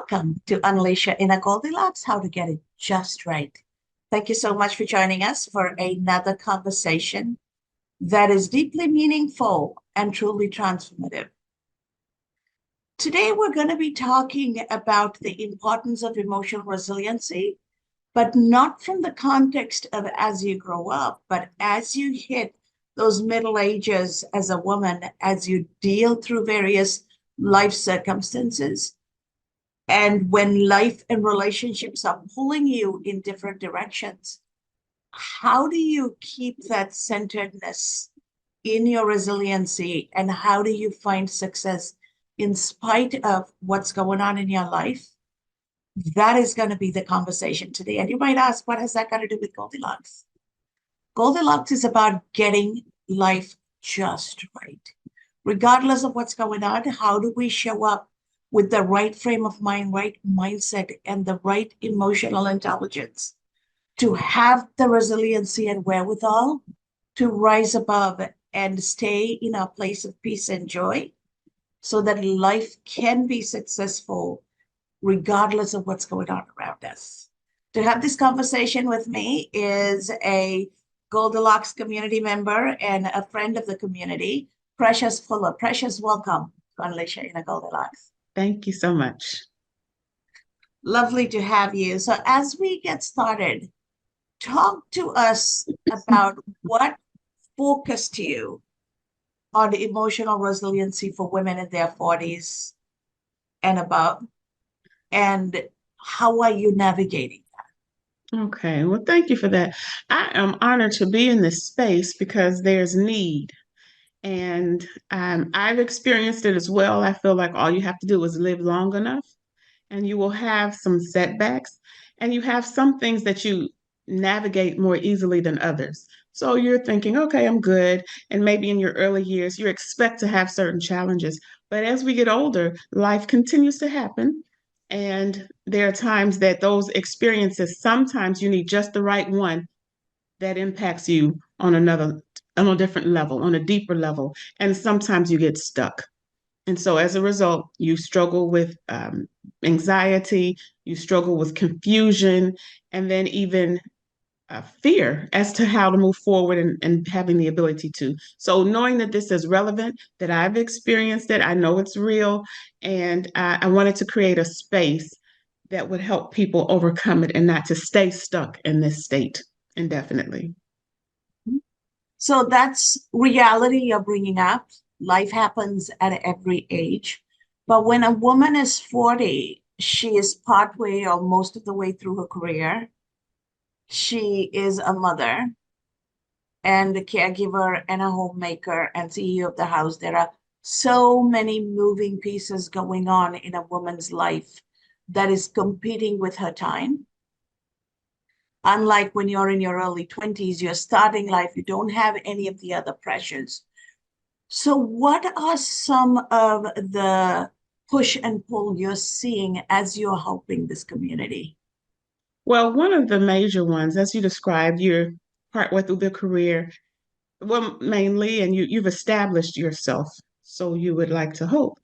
Welcome to Unleash Your Inner Goldilocks, how to get it just right. Thank you so much for joining us for another conversation that is deeply meaningful and truly transformative. Today, we're going to be talking about the importance of emotional resiliency, but not from the context of as you grow up, but as you hit those middle ages as a woman, as you deal through various life circumstances. And when life and relationships are pulling you in different directions, how do you keep that centeredness in your resiliency? And how do you find success in spite of what's going on in your life? That is going to be the conversation today. And you might ask, what has that got to do with Goldilocks? Goldilocks is about getting life just right. Regardless of what's going on, how do we show up with the right frame of mind, right mindset, and the right emotional intelligence to have the resiliency and wherewithal to rise above and stay in a place of peace and joy so that life can be successful regardless of what's going on around us. To have this conversation with me is a Goldilocks community member and a friend of the community, Precious Fuller. Precious, welcome to Unleash Your Inner Goldilocks. Thank you so much. Lovely to have you. So as we get started, talk to us about what focused you on emotional resiliency for women in their 40s and above, and how are you navigating that? Okay, well, thank you for that. I am honored to be in this space because there's need. And I've experienced it as well. I feel like all you have to do is live long enough, and you will have some setbacks, and you have some things that you navigate more easily than others. So you're thinking, okay, I'm good. And maybe in your early years, you expect to have certain challenges. But as we get older, life continues to happen. And there are times that those experiences, sometimes you need just the right one that impacts you on a different level, on a deeper level. And sometimes you get stuck. And so as a result, you struggle with anxiety, you struggle with confusion, and then even fear as to how to move forward and having the ability to. So knowing that this is relevant, that I've experienced it, I know it's real, and I wanted to create a space that would help people overcome it and not to stay stuck in this state indefinitely. So that's reality you're bringing up. Life happens at every age. But when a woman is 40, she is partway or most of the way through her career. She is a mother and a caregiver and a homemaker and CEO of the house. There are so many moving pieces going on in a woman's life that is competing with her time. Unlike when you're in your early 20s, you're starting life, you don't have any of the other pressures. So what are some of the push and pull you're seeing as you're helping this community? Well, one of the major ones, as you described, you're partway through the career, well, mainly, and you've established yourself. So you would like to hope.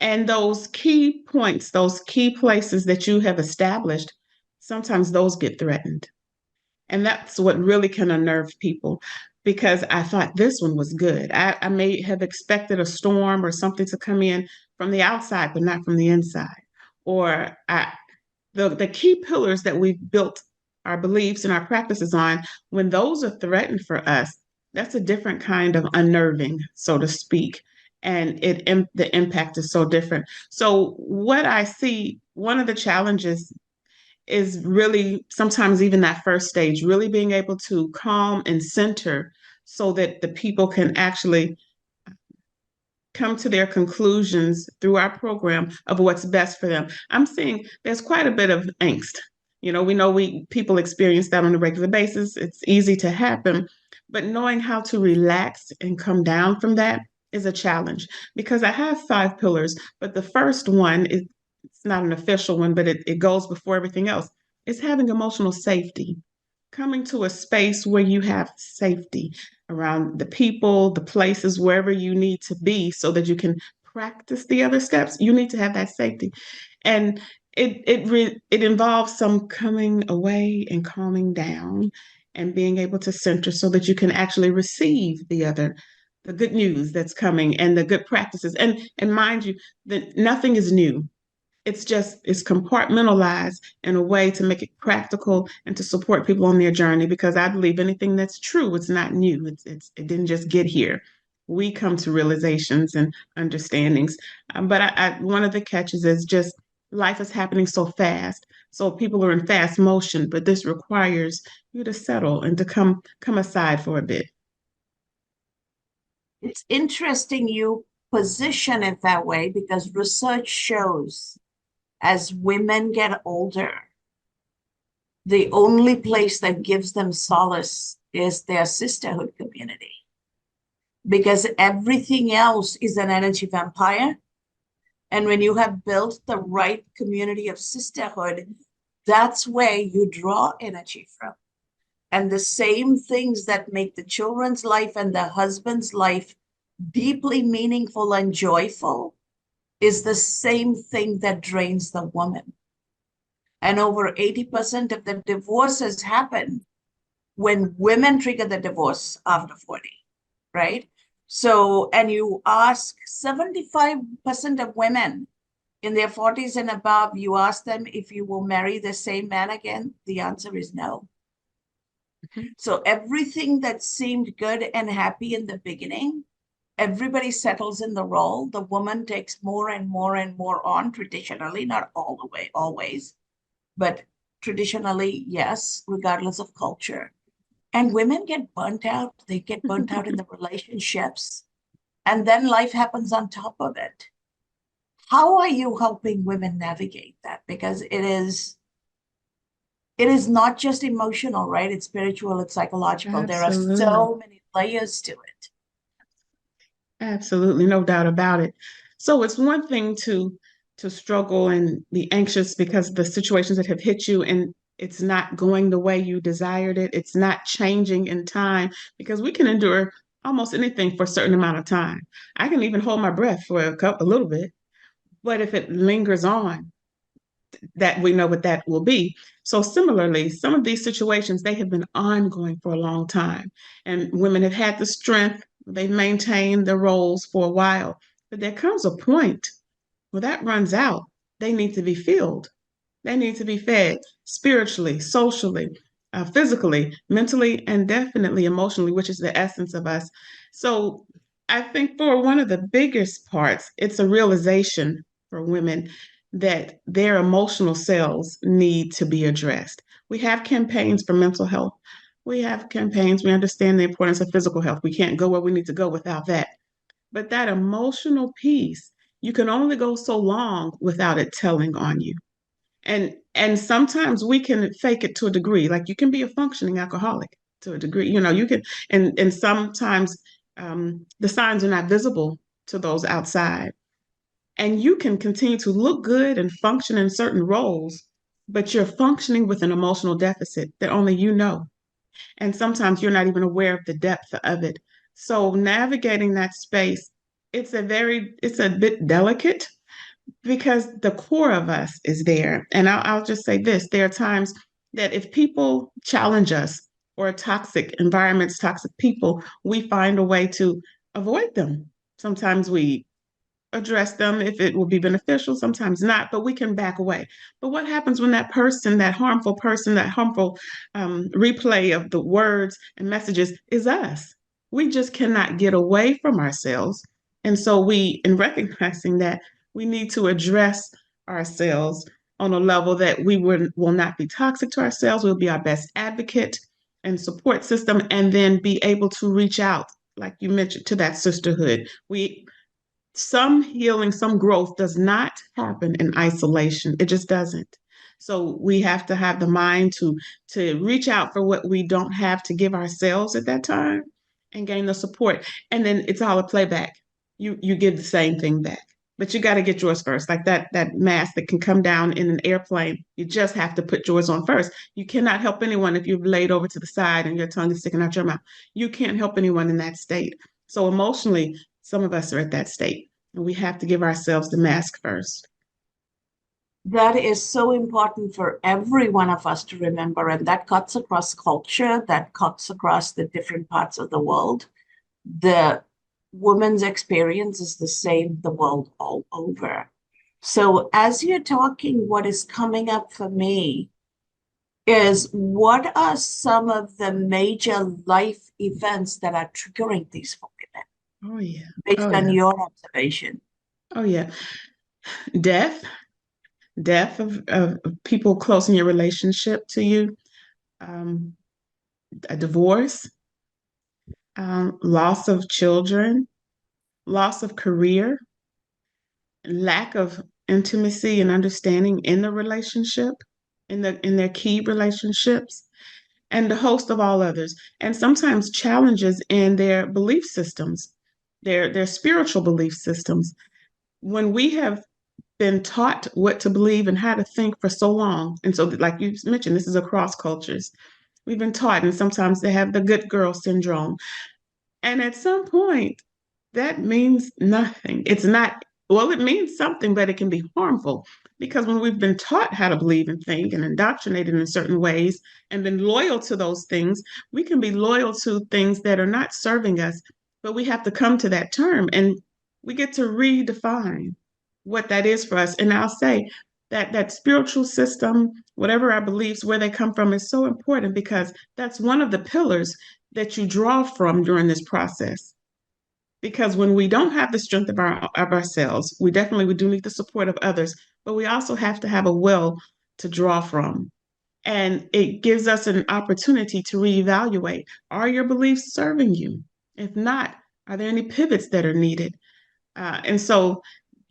And those key points, those key places that you have established, sometimes those get threatened. And that's what really can unnerve people because I thought this one was good. I may have expected a storm or something to come in from the outside, but not from the inside. Or the key pillars that we've built our beliefs and our practices on, when those are threatened for us, that's a different kind of unnerving, so to speak. And the impact is so different. So what I see, one of the challenges is really sometimes even that first stage, really being able to calm and center so that the people can actually come to their conclusions through our program of what's best for them. I'm seeing there's quite a bit of angst. You know, we know people experience that on a regular basis. It's easy to happen, but knowing how to relax and come down from that is a challenge because I have 5 pillars, but the first one is it's not an official one, but it goes before everything else. It's having emotional safety, coming to a space where you have safety around the people, the places, wherever you need to be so that you can practice the other steps, you need to have that safety. And it involves some coming away and calming down and being able to center so that you can actually receive the good news that's coming and the good practices. And mind you, that nothing is new. It's compartmentalized in a way to make it practical and to support people on their journey, because I believe anything that's true, it's not new. It didn't just get here. We come to realizations and understandings. But one of the catches is just life is happening so fast. So people are in fast motion, but this requires you to settle and to come aside for a bit. It's interesting you position it that way because research shows as women get older, the only place that gives them solace is their sisterhood community because everything else is an energy vampire. And when you have built the right community of sisterhood, that's where you draw energy from. And the same things that make the children's life and the husband's life deeply meaningful and joyful is the same thing that drains the woman. And over 80% of the divorces happen when women trigger the divorce after 40, right? So, and you ask 75% of women in their 40s and above, you ask them if you will marry the same man again, the answer is no. So everything that seemed good and happy in the beginning, everybody settles in the role. The woman takes more and more and more on traditionally, not all the way, always, but traditionally, yes, regardless of culture. And women get burnt out. They get burnt out in the relationships. And then life happens on top of it. How are you helping women navigate that? Because it is not just emotional, right? It's spiritual, it's psychological. There are Absolutely. so many layers to it. Absolutely, no doubt about it. So it's one thing to struggle and be anxious because the situations that have hit you and it's not going the way you desired it. It's not changing in time because we can endure almost anything for a certain amount of time. I can even hold my breath for a little bit, but if it lingers on, that we know what that will be. So similarly, some of these situations, they have been ongoing for a long time. And women have had the strength, they've maintained their roles for a while. But there comes a point where that runs out. They need to be filled. They need to be fed spiritually, socially, physically, mentally, and definitely emotionally, which is the essence of us. So I think for one of the biggest parts, it's a realization for women that their emotional selves need to be addressed. We have campaigns for mental health. We have campaigns. We understand the importance of physical health. We can't go where we need to go without that. But that emotional piece, you can only go so long without it telling on you. And sometimes we can fake it to a degree. Like you can be a functioning alcoholic to a degree. You can, and sometimes the signs are not visible to those outside. And you can continue to look good and function in certain roles, but you're functioning with an emotional deficit that only you know. And sometimes you're not even aware of the depth of it. So navigating that space, it's a bit delicate because the core of us is there. And I'll just say this, there are times that if people challenge us or toxic environments, toxic people, we find a way to avoid them. Sometimes we address them if it will be beneficial, sometimes not, but we can back away. But what happens when that person, that harmful replay of the words and messages is us? We just cannot get away from ourselves. And so in recognizing that, we need to address ourselves on a level that will not be toxic to ourselves. We'll be our best advocate and support system, and then be able to reach out, like you mentioned, to that sisterhood. Some healing, some growth does not happen in isolation. It just doesn't. So we have to have the mind to reach out for what we don't have to give ourselves at that time and gain the support. And then it's all a playback. You give the same thing back. But you got to get yours first. Like that mask that can come down in an airplane. You just have to put yours on first. You cannot help anyone if you've laid over to the side and your tongue is sticking out your mouth. You can't help anyone in that state. So emotionally, some of us are at that state. And we have to give ourselves the mask first. That is so important for every one of us to remember, and that cuts across culture, that cuts across the different parts of the world. The woman's experience is the same the world all over. So, as you're talking, what is coming up for me is what are some of the major life events that are triggering these for women, Oh yeah. based Oh on yeah. your observation? Oh yeah. Death, death of people close in your relationship to you, um, a divorce, loss of children, loss of career, lack of intimacy and understanding in the relationship, in their key relationships, and a host of all others. And sometimes challenges in their belief systems, their spiritual belief systems. When we have been taught what to believe and how to think for so long, and so like you mentioned, this is across cultures. We've been taught, and sometimes they have the good girl syndrome. And at some point, that means nothing. It's not, well, it means something, but it can be harmful because when we've been taught how to believe and think and indoctrinated in certain ways and been loyal to those things, we can be loyal to things that are not serving us, but we have to come to that term and we get to redefine what that is for us. And I'll say that that spiritual system, whatever our beliefs, where they come from, is so important because that's one of the pillars that you draw from during this process. Because when we don't have the strength of ourselves, we do need the support of others, but we also have to have a will to draw from. And it gives us an opportunity to reevaluate, are your beliefs serving you? If not, are there any pivots that are needed? And so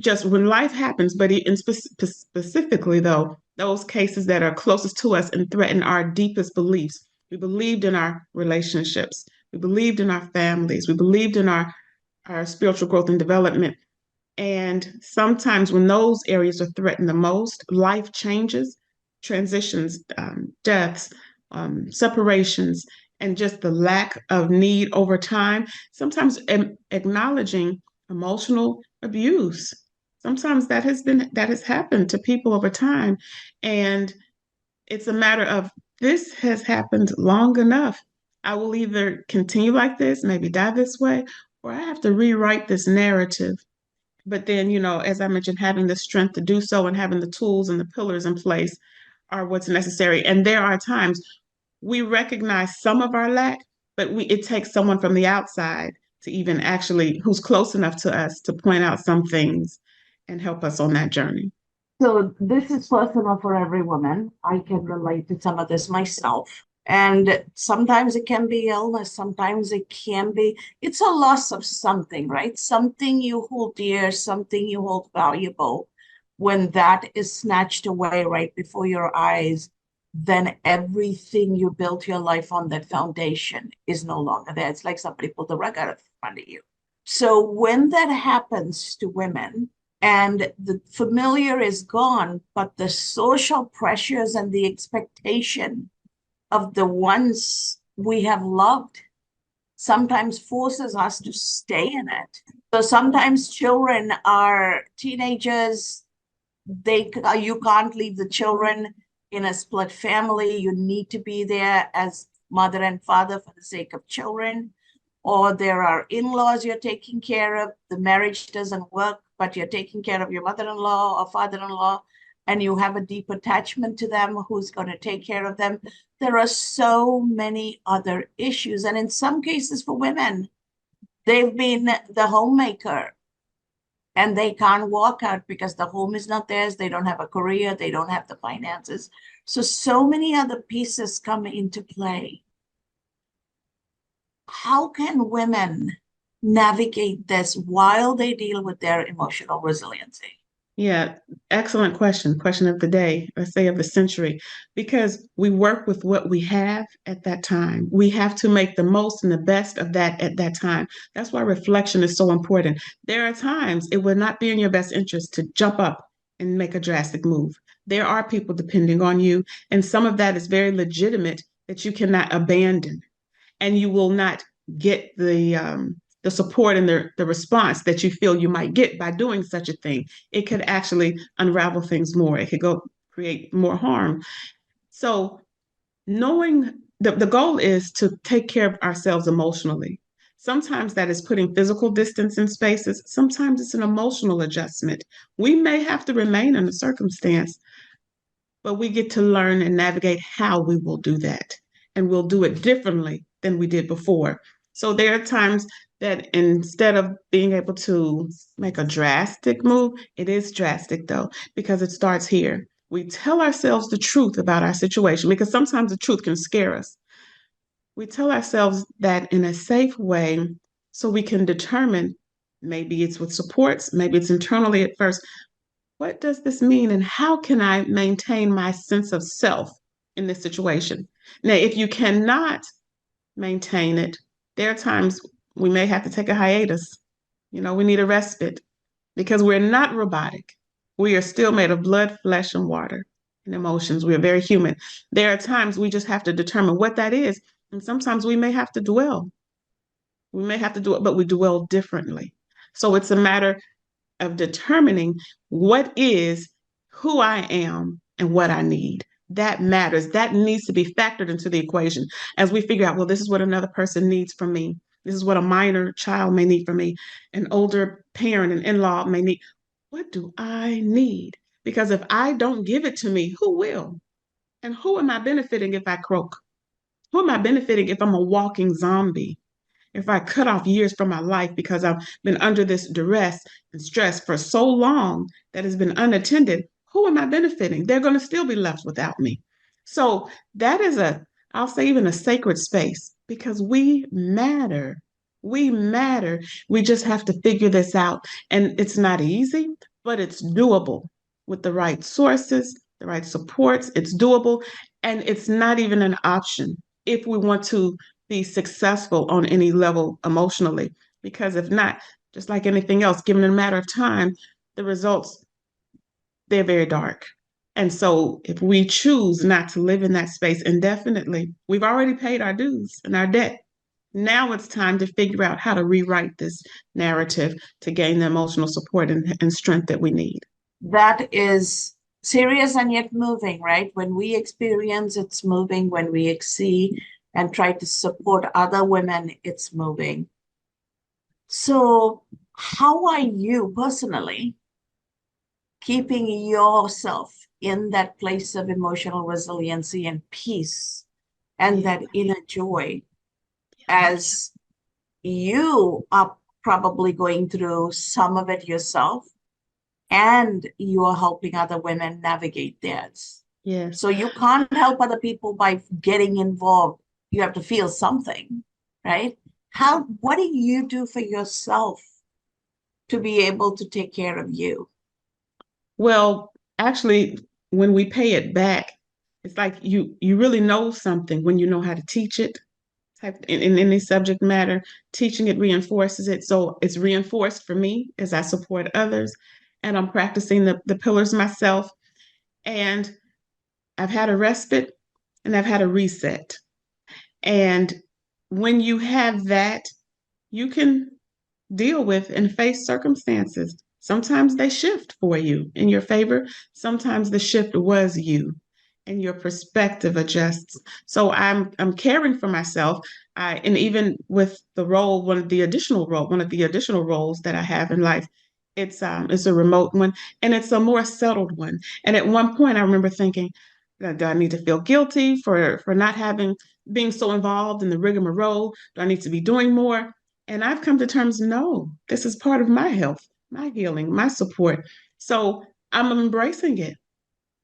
just when life happens, but specifically though, those cases that are closest to us and threaten our deepest beliefs. We believed in our relationships. We believed in our families. We believed in our spiritual growth and development. And sometimes when those areas are threatened the most, life changes, transitions, deaths, separations, and just the lack of need over time. Sometimes acknowledging emotional abuse. Sometimes that has happened to people over time. And it's a matter of this has happened long enough. I will either continue like this, maybe die this way, or I have to rewrite this narrative. But then, as I mentioned, having the strength to do so and having the tools and the pillars in place are what's necessary. And there are times we recognize some of our lack, but it takes someone from the outside to even actually who's close enough to us to point out some things and help us on that journey. So this is personal for every woman. I can relate to some of this myself. And sometimes it can be illness, sometimes it can be, it's a loss of something, right? Something you hold dear, something you hold valuable. When that is snatched away right before your eyes, then everything you built your life on, that foundation, is no longer there. It's like somebody pulled the rug out of under you. So when that happens to women, and the familiar is gone, but the social pressures and the expectation of the ones we have loved sometimes forces us to stay in it. So sometimes children are teenagers, you can't leave the children in a split family. You need to be there as mother and father for the sake of children. Or there are in-laws you're taking care of. The marriage doesn't work, but you're taking care of your mother-in-law or father-in-law, and you have a deep attachment to them. Who's going to take care of them? There are so many other issues. And in some cases for women, they've been the homemaker and they can't walk out because the home is not theirs. They don't have a career. They don't have the finances. So many other pieces come into play. How can women navigate this while they deal with their emotional resiliency? Yeah, excellent question. Question of the day, let's say of the century, because we work with what we have at that time. We have to make the most and the best of that at that time. That's why reflection is so important. There are times it would not be in your best interest to jump up and make a drastic move. There are people depending on you, and some of that is very legitimate that you cannot abandon, and you will not get the support and the response that you feel you might get by doing such a thing. It could actually unravel things more. It could go create more harm. So knowing the goal is to take care of ourselves emotionally. Sometimes that is putting physical distance in spaces. Sometimes it's an emotional adjustment. We may have to remain in a circumstance, but we get to learn and navigate how we will do that. And we'll do it differently than we did before. So there are times that instead of being able to make a drastic move, it is drastic though, because it starts here. We tell ourselves the truth about our situation because sometimes the truth can scare us. We tell ourselves that in a safe way so we can determine, maybe it's with supports, maybe it's internally at first, what does this mean and how can I maintain my sense of self in this situation? Now, if you cannot maintain it, there are times we may have to take a hiatus. We need a respite because we're not robotic. We are still made of blood, flesh, and water and emotions. We are very human. There are times we just have to determine what that is. And sometimes we may have to dwell. We may have to do it, but we dwell differently. So it's a matter of determining what is who I am and what I need. That matters. That needs to be factored into the equation as we figure out, well, this is what another person needs from me. This is what a minor child may need from me. An older parent, an in-law may need. What do I need? Because if I don't give it to me, who will? And who am I benefiting if I croak? Who am I benefiting if I'm a walking zombie? If I cut off years from my life because I've been under this duress and stress for so long that has been unattended, who am I benefiting? They're going to still be left without me. So that is I'll say even a sacred space because we matter. We matter. We just have to figure this out. And it's not easy, but it's doable with the right sources, the right supports. It's doable. And it's not even an option if we want to be successful on any level emotionally. Because if not, just like anything else, given a matter of time, the results, they're very dark. And so if we choose not to live in that space indefinitely, we've already paid our dues and our debt. Now it's time to figure out how to rewrite this narrative to gain the emotional support and strength that we need. That is serious and yet moving, right? When we experience it's moving, when we see and try to support other women, it's moving. So, how are you personally keeping yourself in that place of emotional resiliency and peace and Yeah. that inner joy as you are probably going through some of it yourself and you are helping other women navigate theirs? Yes. So you can't help other people by getting involved. You have to feel something, right? What do you do for yourself to be able to take care of you? Well, actually, when we pay it back, it's like you really know something when you know how to teach it. Type in any subject matter, teaching it reinforces it. So it's reinforced for me as I support others, and I'm practicing the pillars myself. And I've had a respite, and I've had a reset. And when you have that, you can deal with and face circumstances. Sometimes they shift for you in your favor. Sometimes the shift was you and your perspective adjusts. So I'm caring for myself. And even with the role, one of the additional roles that I have in life, it's a remote one and it's a more settled one. And at one point I remember thinking, do I need to feel guilty for not having being so involved in the rigmarole? Do I need to be doing more? And I've come to terms, no, this is part of my health, my healing, my support. So I'm embracing it.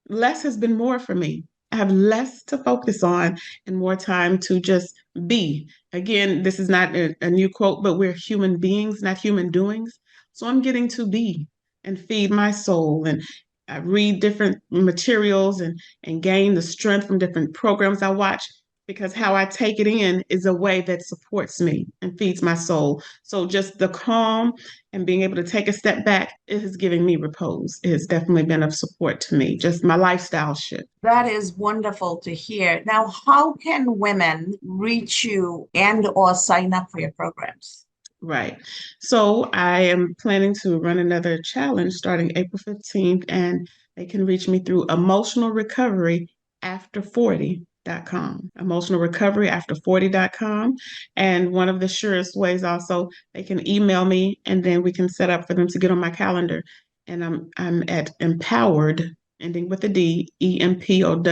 Less has been more for me. I have less to focus on and more time to just be. Again, this is not a new quote, but we're human beings, not human doings. So I'm getting to be and feed my soul and I read different materials and gain the strength from different programs I watch because how I take it in is a way that supports me and feeds my soul. So just the calm and being able to take a step back, it has given me repose. It has definitely been of support to me, just my lifestyle shift. That is wonderful to hear. Now, how can women reach you and or sign up for your programs? Right. So I am planning to run another challenge starting April 15th, and they can reach me through emotional recovery after 40.com. Emotional recovery after 40.com. And one of the surest ways also, they can email me and then we can set up for them to get on my calendar. And I'm at empowered, ending with a D, EMPOWERED,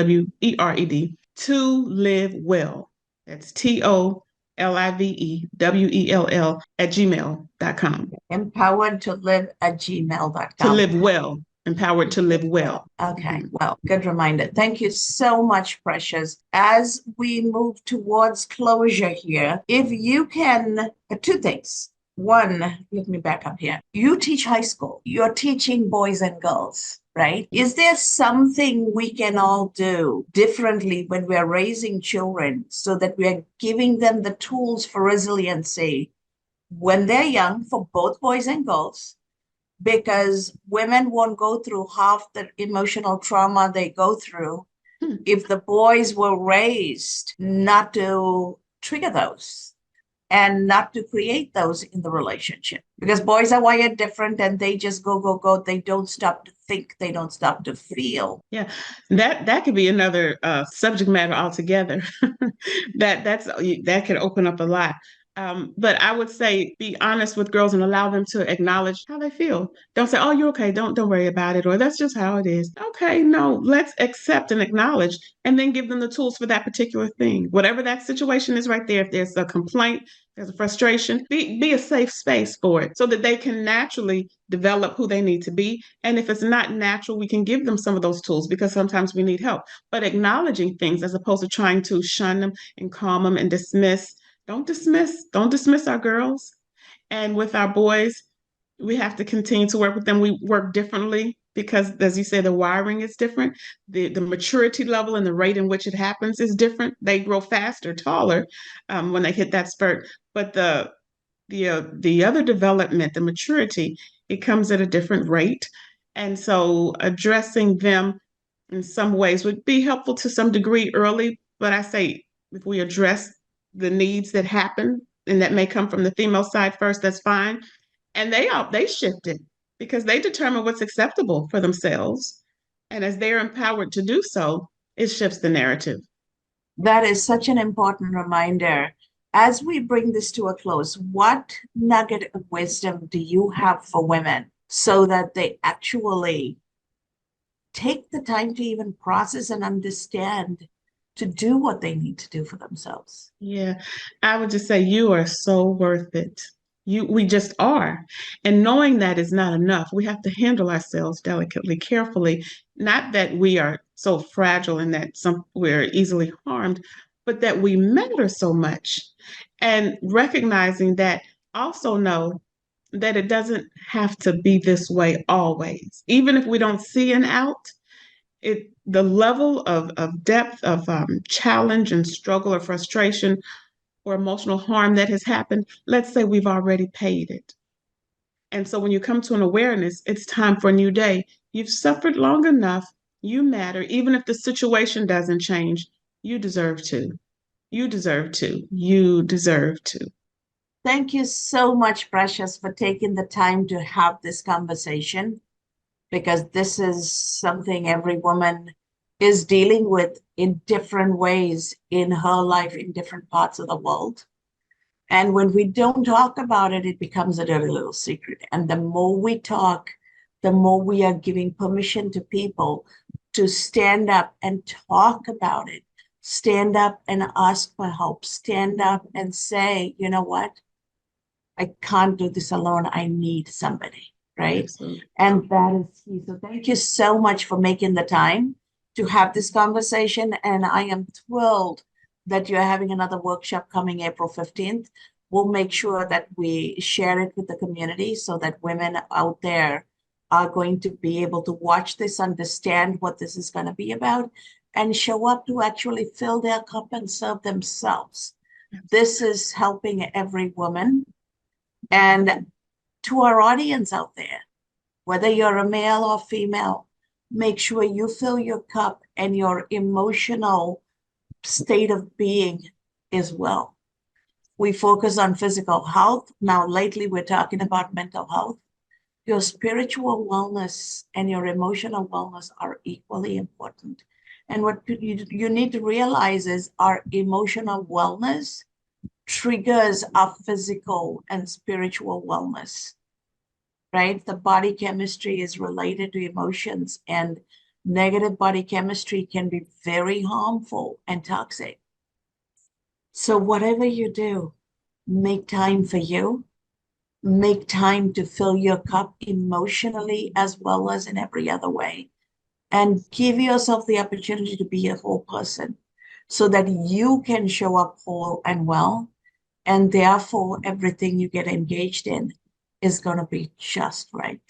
to live well. That's TOLIVEWELL at gmail.com. Empowered to live at gmail.com. To live well. Empowered to live well. Okay, Mhm. well, good reminder. Thank you so much, Precious. As we move towards closure here, if you can, two things. One, let me back up here. You teach high school, you're teaching boys and girls, right? Is there something we can all do differently when we're raising children so that we're giving them the tools for resiliency when they're young for both boys and girls? Because women won't go through half the emotional trauma they go through Hmm. if the boys were raised not to trigger those and not to create those in the relationship. Because boys are wired different and they just go, go, go. They don't stop to think, they don't stop to feel. Yeah, that could be another subject matter altogether. That could open up a lot. But I would say be honest with girls and allow them to acknowledge how they feel. Don't say, "Oh, you're okay. Don't worry about it," or "That's just how it is." Okay, no, let's accept and acknowledge, and then give them the tools for that particular thing, whatever that situation is. Right there, if there's a complaint, there's a frustration, be a safe space for it, so that they can naturally develop who they need to be. And if it's not natural, we can give them some of those tools because sometimes we need help. But acknowledging things as opposed to trying to shun them and calm them and dismiss. Don't dismiss our girls. And with our boys, we have to continue to work with them. We work differently because, as you say, the wiring is different. The maturity level and the rate in which it happens is different. They grow faster, taller when they hit that spurt. But the other development, the maturity, it comes at a different rate. And so addressing them in some ways would be helpful to some degree early. But I say if we address the needs that happen and that may come from the female side first, that's fine. And they shift it because they determine what's acceptable for themselves. And as they're empowered to do so, it shifts the narrative. That is such an important reminder. As we bring this to a close, what nugget of wisdom do you have for women so that they actually take the time to even process and understand to do what they need to do for themselves? Yeah, I would just say you are so worth it. We just are. And knowing that is not enough. We have to handle ourselves delicately, carefully. Not that we are so fragile and that we're easily harmed, but that we matter so much. And recognizing that, also know that it doesn't have to be this way always. Even if we don't see an out, the level of depth of challenge and struggle or frustration or emotional harm that has happened, let's say we've already paid it. And so when you come to an awareness, it's time for a new day. You've suffered long enough. You matter. Even if the situation doesn't change, you deserve to. You deserve to. You deserve to. Thank you so much, Precious, for taking the time to have this conversation, because this is something every woman is dealing with in different ways in her life in different parts of the world. And when we don't talk about it, it becomes a dirty little secret. And the more we talk, the more we are giving permission to people to stand up and talk about it, stand up and ask for help, stand up and say, you know what? I can't do this alone. I need somebody, right? Absolutely. And that is key. So thank you so much for making the time to have this conversation. And I am thrilled that you're having another workshop coming April 15th. We'll make sure that we share it with the community so that women out there are going to be able to watch this, understand what this is going to be about, and show up to actually fill their cup and serve themselves. This is helping every woman. And to our audience out there, whether you're a male or female, make sure you fill your cup and your emotional state of being as well. We focus on physical health. Now, lately, we're talking about mental health. Your spiritual wellness and your emotional wellness are equally important. And what you need to realize is our emotional wellness triggers our physical and spiritual wellness, right? The body chemistry is related to emotions, and negative body chemistry can be very harmful and toxic. So, whatever you do, make time for you, make time to fill your cup emotionally as well as in every other way, and give yourself the opportunity to be a whole person so that you can show up whole and well. And therefore, everything you get engaged in is going to be just right.